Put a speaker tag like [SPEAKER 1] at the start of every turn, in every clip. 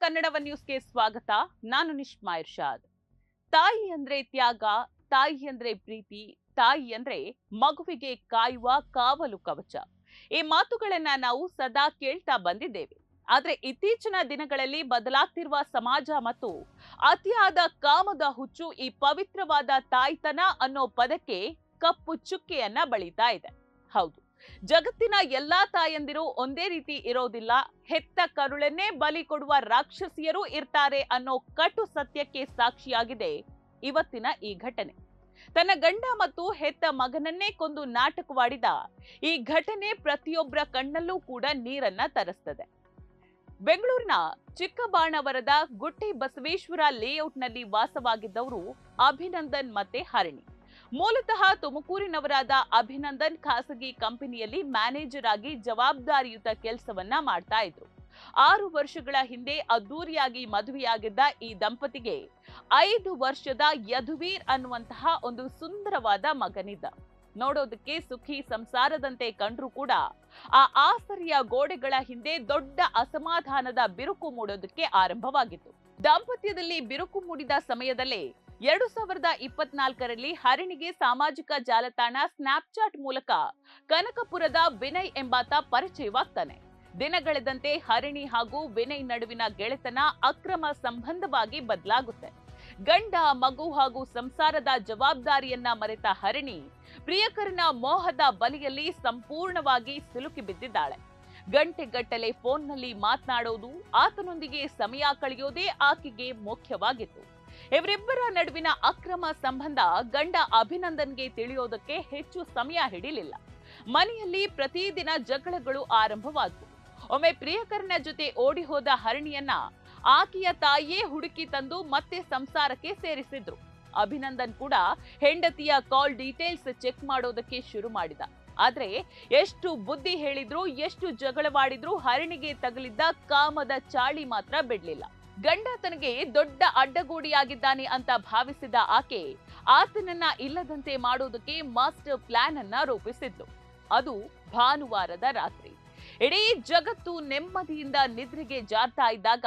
[SPEAKER 1] ಕನ್ನಡ ನ್ಯೂಸ್ಗೆ ಸ್ವಾಗತ. ನಾನು ನಿಶ್ಮಾ ಇರ್ಷಾದ್. ತಾಯಿ ಅಂದ್ರೆ ತ್ಯಾಗ, ತಾಯಿ ಅಂದ್ರೆ ಪ್ರೀತಿ, ತಾಯಿ ಅಂದ್ರೆ ಮಗುವಿಗೆ ಕಾಯುವ ಕಾವಲು ಕವಚ. ಈ ಮಾತುಗಳನ್ನ ನಾವು ಸದಾ ಕೇಳ್ತಾ ಬಂದಿದ್ದೇವೆ. ಆದ್ರೆ ಇತ್ತೀಚಿನ ದಿನಗಳಲ್ಲಿ ಬದಲಾಗ್ತಿರುವ ಸಮಾಜ ಮತ್ತು ಅತಿಯಾದ ಕಾಮದ ಹುಚ್ಚು ಈ ಪವಿತ್ರವಾದ ತಾಯ್ತನ ಅನ್ನೋ ಪದಕ್ಕೆ ಕಪ್ಪು ಚುಕ್ಕೆಯನ್ನ ಬಳಿತಾ ಇದೆ. ಹೌದು, ಜಗತ್ತಿನ ಎಲ್ಲಾ ತಾಯಂದಿರು ಒಂದೇ ರೀತಿ ಇರೋದಿಲ್ಲ. ಹೆತ್ತ ಕರುಳನ್ನೇ ಬಲಿ ಕೊಡುವ ರಾಕ್ಷಸಿಯರು ಇರ್ತಾರೆ ಅನ್ನೋ ಕಟು ಸತ್ಯಕ್ಕೆ ಸಾಕ್ಷಿಯಾಗಿದೆ ಇವತ್ತಿನ ಈ ಘಟನೆ. ತನ್ನ ಗಂಡ ಮತ್ತು ಹೆತ್ತ ಮಗನನ್ನೇ ಕೊಂದು ನಾಟಕವಾಡಿದ ಈ ಘಟನೆ ಪ್ರತಿಯೊಬ್ಬರ ಕಣ್ಣಲ್ಲೂ ಕೂಡ ನೀರನ್ನ ತರಿಸ್ತದೆ. ಬೆಂಗಳೂರಿನ ಚಿಕ್ಕಬಾಣವರದ ಗುಟ್ಟಿ ಬಸವೇಶ್ವರ ಲೇಔಟ್ನಲ್ಲಿ ವಾಸವಾಗಿದ್ದವರು ಅಭಿನಂದನ್ ಮತ್ತೆ ಹರಿಣಿ. ಮೂಲತಃ ತುಮಕೂರಿನವರಾದ ಅಭಿನಂದನ್ ಖಾಸಗಿ ಕಂಪನಿಯಲ್ಲಿ ಮ್ಯಾನೇಜರ್ ಆಗಿ ಜವಾಬ್ದಾರಿಯುತ ಕೆಲಸವನ್ನ ಮಾಡ್ತಾ ಇದ್ರು. 6 ವರ್ಷಗಳ ಹಿಂದೆ ಅದ್ದೂರಿಯಾಗಿ ಮದುವೆಯಾಗಿದ್ದ ಈ ದಂಪತಿಗೆ 5 ವರ್ಷದ ಯದುವೀರ್ ಅನ್ನುವಂತಹ ಒಂದು ಸುಂದರವಾದ ಮಗನಿದ್ದ. ನೋಡೋದಕ್ಕೆ ಸುಖಿ ಸಂಸಾರದಂತೆ ಕಂಡ್ರೂ ಕೂಡ ಆ ಆಸರಿಯ ಗೋಡೆಗಳ ಹಿಂದೆ ದೊಡ್ಡ ಅಸಮಾಧಾನದ ಬಿರುಕು ಮೂಡೋದಕ್ಕೆ ಆರಂಭವಾಗಿತ್ತು. ದಾಂಪತ್ಯದಲ್ಲಿ ಬಿರುಕು ಮೂಡಿದ ಸಮಯದಲ್ಲೇ 2024ರಲ್ಲಿ ಹರಿಣಿಗೆ ಸಾಮಾಜಿಕ ಜಾಲತಾಣ ಸ್ನ್ಯಾಪ್ಚಾಟ್ ಮೂಲಕ ಕನಕಪುರದ ವಿನಯ್ ಎಂಬಾತ ಪರಿಚಯವಾಗ್ತಾನೆ. ದಿನಗಳೆದಂತೆ ಹರಿಣಿ ಹಾಗೂ ವಿನಯ್ ನಡುವಿನ ಗೆಳೆತನ ಅಕ್ರಮ ಸಂಬಂಧವಾಗಿ ಬದಲಾಗುತ್ತೆ. ಗಂಡ, ಮಗು ಹಾಗೂ ಸಂಸಾರದ ಜವಾಬ್ದಾರಿಯನ್ನ ಮರೆತ ಹರಿಣಿ ಪ್ರಿಯಕರನ ಮೋಹದ ಬಲಿಯಲ್ಲಿ ಸಂಪೂರ್ಣವಾಗಿ ಸಿಲುಕಿ ಬಿದ್ದಿದ್ದಾಳೆ. ಗಂಟೆಗಟ್ಟಲೆ ಫೋನ್ನಲ್ಲಿ ಮಾತನಾಡೋದು, ಆತನೊಂದಿಗೆ ಸಮಯ ಕಳೆಯೋದೇ ಆಕೆಗೆ ಮುಖ್ಯವಾಗಿತ್ತು. ಇವರಿಬ್ಬರ ನಡುವಿನ ಅಕ್ರಮ ಸಂಬಂಧ ಗಂಡ ಅಭಿನಂದನ್ಗೆ ತಿಳಿಯೋದಕ್ಕೆ ಹೆಚ್ಚು ಸಮಯ ಹಿಡಿಲಿಲ್ಲ. ಮನೆಯಲ್ಲಿ ಪ್ರತಿದಿನ ಜಗಳಗಳು ಆರಂಭವಾದವು. ಒಮ್ಮೆ ಪ್ರಿಯಕರನ ಜೊತೆ ಓಡಿ ಹೋದ ಹರಿಣಿಯನ್ನ ಆಕೆಯ ತಾಯಿಯೇ ಹುಡುಕಿ ತಂದು ಮತ್ತೆ ಸಂಸಾರಕ್ಕೆ ಸೇರಿಸಿದ್ರು. ಅಭಿನಂದನ್ ಕೂಡ ಹೆಂಡತಿಯ ಕಾಲ್ ಡೀಟೇಲ್ಸ್ ಚೆಕ್ ಮಾಡೋದಕ್ಕೆ ಶುರು ಮಾಡಿದ. ಆದ್ರೆ ಎಷ್ಟು ಬುದ್ಧಿ ಹೇಳಿದ್ರು, ಎಷ್ಟು ಜಗಳವಾಡಿದ್ರು ಹರಿಣಿಗೆ ತಗಲಿದ್ದ ಕಾಮದ ಚಾಳಿ ಮಾತ್ರ ಬಿಡ್ಲಿಲ್ಲ. ಗಂಡ ತನಗೆ ದೊಡ್ಡ ಅಡ್ಡಗೋಡಿಯಾಗಿದ್ದಾನೆ ಅಂತ ಭಾವಿಸಿದ ಆಕೆ ಆತನನ್ನ ಇಲ್ಲದಂತೆ ಮಾಡೋದಕ್ಕೆ ಮಾಸ್ಟರ್ ಪ್ಲಾನ್ ಅನ್ನ ರೂಪಿಸಿದ್ಲು. ಅದು ಭಾನುವಾರದ ರಾತ್ರಿ. ಇಡೀ ಜಗತ್ತು ನೆಮ್ಮದಿಯಿಂದ ನಿದ್ರೆಗೆ ಜಾರ್ತಾ ಇದ್ದಾಗ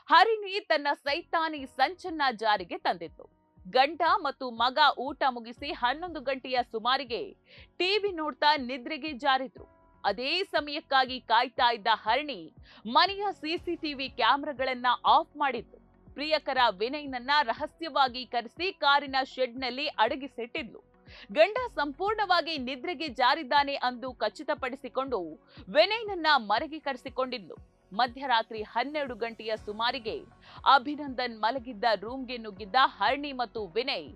[SPEAKER 1] ಹರಿಣಿ ತನ್ನ ಸೈತಾನಿ ಸಂಚನ್ನ ಜಾರಿಗೆ ತಂದಿತ್ತು. ಗಂಡ ಮತ್ತು ಮಗ ಊಟ ಮುಗಿಸಿ 11 ಗಂಟೆಯ ಸುಮಾರಿಗೆ ಟಿವಿ ನೋಡ್ತಾ ನಿದ್ರೆಗೆ ಜಾರಿದ್ರು. ಅದೇ ಸಮಯಕ್ಕಾಗಿ ಕಾಯ್ತಾ ಇದ್ದ ಹರಿಣಿ ಮನೆಯ ಸಿಸಿಟಿವಿ ಕ್ಯಾಮೆರಾಗಳನ್ನ ಆಫ್ ಮಾಡಿದ್ಲು. ಪ್ರಿಯಕರ ವಿನಯ್ನನ್ನ ರಹಸ್ಯವಾಗಿ ಕರೆಸಿ ಕಾರಿನ ಶೆಡ್ನಲ್ಲಿ ಅಡಗಿಸಿಟ್ಟಿದ್ಲು. ಗಂಡ ಸಂಪೂರ್ಣವಾಗಿ ನಿದ್ರೆಗೆ ಜಾರಿದ್ದಾನೆ ಎಂದು ಖಚಿತಪಡಿಸಿಕೊಂಡು ವಿನಯ್ನನ್ನ ಮರೆಗೆ ಕರೆಸಿಕೊಂಡಿದ್ಲು. ಮಧ್ಯರಾತ್ರಿ 12 ಗಂಟೆಯ ಸುಮಾರಿಗೆ ಅಭಿನಂದನ್ ಮಲಗಿದ್ದ ರೂಮ್ಗೆ ನುಗ್ಗಿದ್ದ ಹರಿಣಿ ಮತ್ತು ವಿನಯ್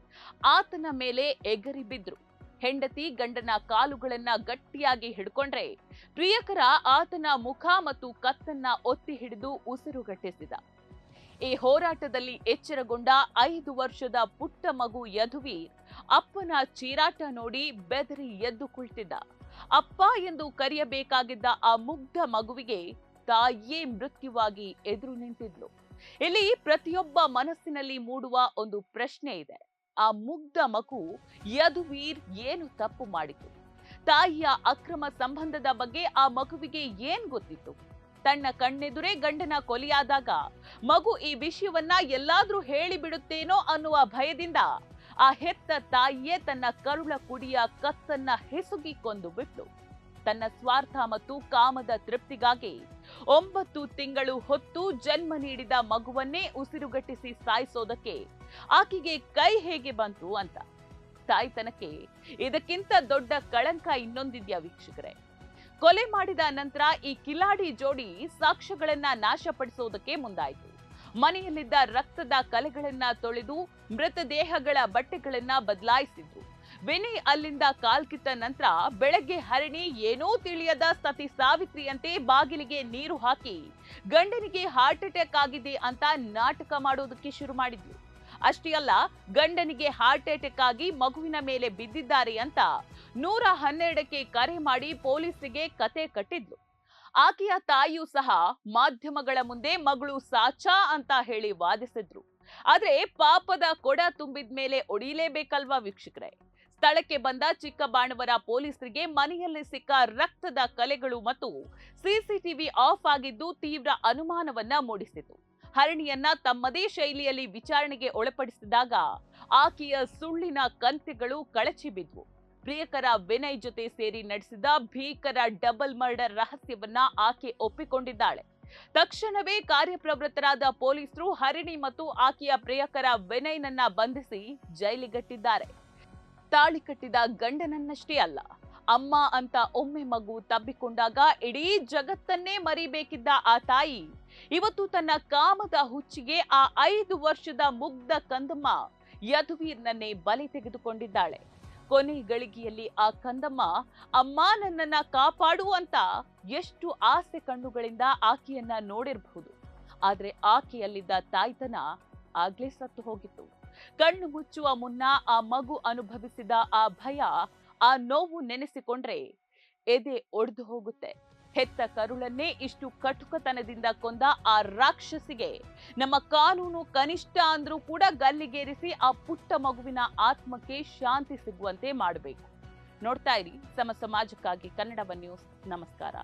[SPEAKER 1] ಆತನ ಮೇಲೆ ಎಗರಿ ಬಿದ್ರು. ಹೆಂಡತಿ ಗಂಡನ ಕಾಲುಗಳನ್ನ ಗಟ್ಟಿಯಾಗಿ ಹಿಡ್ಕೊಂಡ್ರೆ ಪ್ರಿಯಕರ ಆತನ ಮುಖ ಮತ್ತು ಕತ್ತನ್ನ ಒತ್ತಿ ಹಿಡಿದು ಉಸಿರುಗಟ್ಟಿಸಿದ. ಈ ಹೋರಾಟದಲ್ಲಿ ಎಚ್ಚರಗೊಂಡ 5 ವರ್ಷದ ಪುಟ್ಟ ಮಗು ಯದುವೀರ್ ಅಪ್ಪನ ಚೀರಾಟ ನೋಡಿ ಬೆದರಿ ಎದ್ದು ಕುಳಿತಿದ್ದ. ಅಪ್ಪ ಎಂದು ಕರೆಯಬೇಕಾಗಿದ್ದ ಆ ಮುಗ್ಧ ಮಗುವಿಗೆ ತಾಯಿಯೇ ಮೃತ್ಯುವಾಗಿ ಎದುರು ನಿಂತಿದ್ಲು. ಇಲ್ಲಿ ಪ್ರತಿಯೊಬ್ಬ ಮನಸ್ಸಿನಲ್ಲಿ ಮೂಡುವ ಒಂದು ಪ್ರಶ್ನೆ ಇದೆ. ಆ ಮುಗ್ಧ ಮಗು ಯದುವೀರ್ ಏನು ತಪ್ಪು ಮಾಡಿತು? ತಾಯಿಯ ಅಕ್ರಮ ಸಂಬಂಧದ ಬಗ್ಗೆ ಆ ಮಗುವಿಗೆ ಏನ್ ಗೊತ್ತಿತ್ತು? ತನ್ನ ಕಣ್ಣೆದುರೇ ಗಂಡನ ಕೊಲೆಯಾದಾಗ ಮಗು ಈ ವಿಷಯವನ್ನ ಎಲ್ಲಾದ್ರೂ ಹೇಳಿಬಿಡುತ್ತೇನೋ ಅನ್ನುವ ಭಯದಿಂದ ಆ ಹೆತ್ತ ತಾಯಿಯೇ ತನ್ನ ಕರುಳ ಕುಡಿಯ ಕತ್ತನ್ನ ಹಿಸುಕಿ ಕೊಂದು ಬಿಟ್ಲು. ತನ್ನ ಸ್ವಾರ್ಥ ಮತ್ತು ಕಾಮದ ತೃಪ್ತಿಗಾಗಿ 9 ತಿಂಗಳು ಹೊತ್ತು ಜನ್ಮ ನೀಡಿದ ಮಗುವನ್ನೇ ಉಸಿರುಗಟ್ಟಿಸಿ ಸಾಯಿಸೋದಕ್ಕೆ ಆಕೆಗೆ ಕೈ ಹೇಗೆ ಬಂತು ಅಂತ. ತಾಯ್ತನಕ್ಕೆ ಇದಕ್ಕಿಂತ ದೊಡ್ಡ ಕಳಂಕ ಇನ್ನೊಂದಿದ್ಯಾ ವೀಕ್ಷಕರೇ? ಕೊಲೆ ಮಾಡಿದ ನಂತರ ಈ ಕಿಲಾಡಿ ಜೋಡಿ ಸಾಕ್ಷ್ಯಗಳನ್ನ ನಾಶಪಡಿಸೋದಕ್ಕೆ ಮುಂದಾಯಿತು. ಮನೆಯಲ್ಲಿದ್ದ ರಕ್ತದ ಕಲೆಗಳನ್ನ ತೊಳೆದು ಮೃತದೇಹಗಳ ಬಟ್ಟೆಗಳನ್ನ ಬದಲಾಯಿಸಿದ್ರು. ವಿನಯ್ ಅಲ್ಲಿಂದ ಕಾಲ್ಕಿತ್ತ ನಂತರ ಬೆಳಗ್ಗೆ ಹರಿಣಿ ಏನೂ ತಿಳಿಯದ ಸತಿ ಸಾವಿತ್ರಿಯಂತೆ ಬಾಗಿಲಿಗೆ ನೀರು ಹಾಕಿ ಗಂಡನಿಗೆ ಹಾರ್ಟ್ ಅಟ್ಯಾಕ್ ಆಗಿದೆ ಅಂತ ನಾಟಕ ಮಾಡೋದಕ್ಕೆ ಶುರು ಮಾಡಿದ್ಲು. ಅಷ್ಟೇ ಅಲ್ಲ, ಗಂಡನಿಗೆ ಹಾರ್ಟ್ ಅಟ್ಯಾಕ್ ಆಗಿ ಮಗುವಿನ ಮೇಲೆ ಬಿದ್ದಿದ್ದಾರೆ ಅಂತ 112ಕ್ಕೆ ಕರೆ ಮಾಡಿ ಪೊಲೀಸರಿಗೆ ಕತೆ ಕಟ್ಟಿದ್ಲು. ಆಕೆಯ ತಾಯಿಯೂ ಸಹ ಮಾಧ್ಯಮಗಳ ಮುಂದೆ ಮಗಳು ಸಾಚಾ ಅಂತ ಹೇಳಿ ವಾದಿಸಿದ್ರು. ಆದ್ರೆ ಪಾಪದ ಕೊಡ ತುಂಬಿದ ಮೇಲೆ ಒಡಿಲೇಬೇಕಲ್ವಾ ವೀಕ್ಷಕರೇ? ಸ್ಥಳಕ್ಕೆ ಬಂದ ಚಿಕ್ಕಬಾಣವರ ಪೊಲೀಸರಿಗೆ ಮನೆಯಲ್ಲಿ ಸಿಕ್ಕ ರಕ್ತದ ಕಲೆಗಳು ಮತ್ತು ಸಿಸಿಟಿವಿ ಆಫ್ ಆಗಿದ್ದು ತೀವ್ರ ಅನುಮಾನವನ್ನ ಮೂಡಿಸಿತು. ಹರಿಣಿಯನ್ನ ತಮ್ಮದೇ ಶೈಲಿಯಲ್ಲಿ ವಿಚಾರಣೆಗೆ ಒಳಪಡಿಸಿದಾಗ ಆಕೆಯ ಸುಳ್ಳಿನ ಕಂತೆಗಳು ಕಳಚಿ ಬಿದ್ವು. ಪ್ರಿಯಕರ ವಿನಯ್ ಜೊತೆ ಸೇರಿ ನಡೆಸಿದ ಭೀಕರ ಡಬಲ್ ಮರ್ಡರ್ ರಹಸ್ಯವನ್ನ ಆಕೆ ಒಪ್ಪಿಕೊಂಡಿದ್ದಾಳೆ. ತಕ್ಷಣವೇ ಕಾರ್ಯಪ್ರವೃತ್ತರಾದ ಪೊಲೀಸರು ಹರಿಣಿ ಮತ್ತು ಆಕೆಯ ಪ್ರಿಯಕರ ವಿನಯ್ನನ್ನ ಬಂಧಿಸಿ ಜೈಲಿಗಟ್ಟಿದ್ದಾರೆ. ತಾಳಿ ಕಟ್ಟಿದ ಗಂಡನನ್ನಷ್ಟೇ ಅಲ್ಲ, ಅಮ್ಮ ಅಂತ ಒಮ್ಮೆ ಮಗು ತಬ್ಬಿಕೊಂಡಾಗ ಇಡೀ ಜಗತ್ತನ್ನೇ ಮರಿಬೇಕಿದ್ದ ಆ ತಾಯಿ ಇವತ್ತು ತನ್ನ ಕಾಮದ ಹುಚ್ಚಿಗೆ ಆ 5 ವರ್ಷದ ಮುಗ್ಧ ಕಂದಮ್ಮ ಯದುವೀರ್ನನ್ನೇ ಬಲಿ ತೆಗೆದುಕೊಂಡಿದ್ದಾಳೆ. ಕೊನೆ ಗಳಿಗೆಯಲ್ಲಿ ಆ ಕಂದಮ್ಮ ಅಮ್ಮ ನನ್ನನ್ನ ಕಾಪಾಡು ಅಂತ ಎಷ್ಟು ಆಸೆ ಕಣ್ಣುಗಳಿಂದ ಆಕೆಯನ್ನ ನೋಡಿರಬಹುದು. ಆದ್ರೆ ಆಕೆಯಲ್ಲಿದ್ದ ತಾಯ್ತನ ಆಗ್ಲೇ ಸತ್ತು ಹೋಗಿತ್ತು. ಕಣ್ಣು ಮುಚ್ಚುವ ಮುನ್ನ ಆ ಮಗು ಅನುಭವಿಸಿದ ಆ ಭಯ, ಆ ನೋವು ನೆನೆಸಿಕೊಂಡ್ರೆ ಎದೆ ಒಡೆದು ಹೋಗುತ್ತೆ. ಹೆತ್ತ ಕರುಳನ್ನೇ ಇಷ್ಟು ಕಟುಕತನದಿಂದ ಕೊಂದ ಆ ರಾಕ್ಷಸಿಗೆ ನಮ್ಮ ಕಾನೂನು ಕನಿಷ್ಠ ಅಂದ್ರೂ ಕೂಡ ಗಲ್ಲಿಗೇರಿಸಿ ಆ ಪುಟ್ಟ ಮಗುವಿನ ಆತ್ಮಕ್ಕೆ ಶಾಂತಿ ಸಿಗುವಂತೆ ಮಾಡಬೇಕು. ನೋಡ್ತಾ ಇರಿ ಸಮ ಸಮಾಜಕ್ಕಾಗಿ ಕನ್ನಡ ನ್ಯೂಸ್. ನಮಸ್ಕಾರ.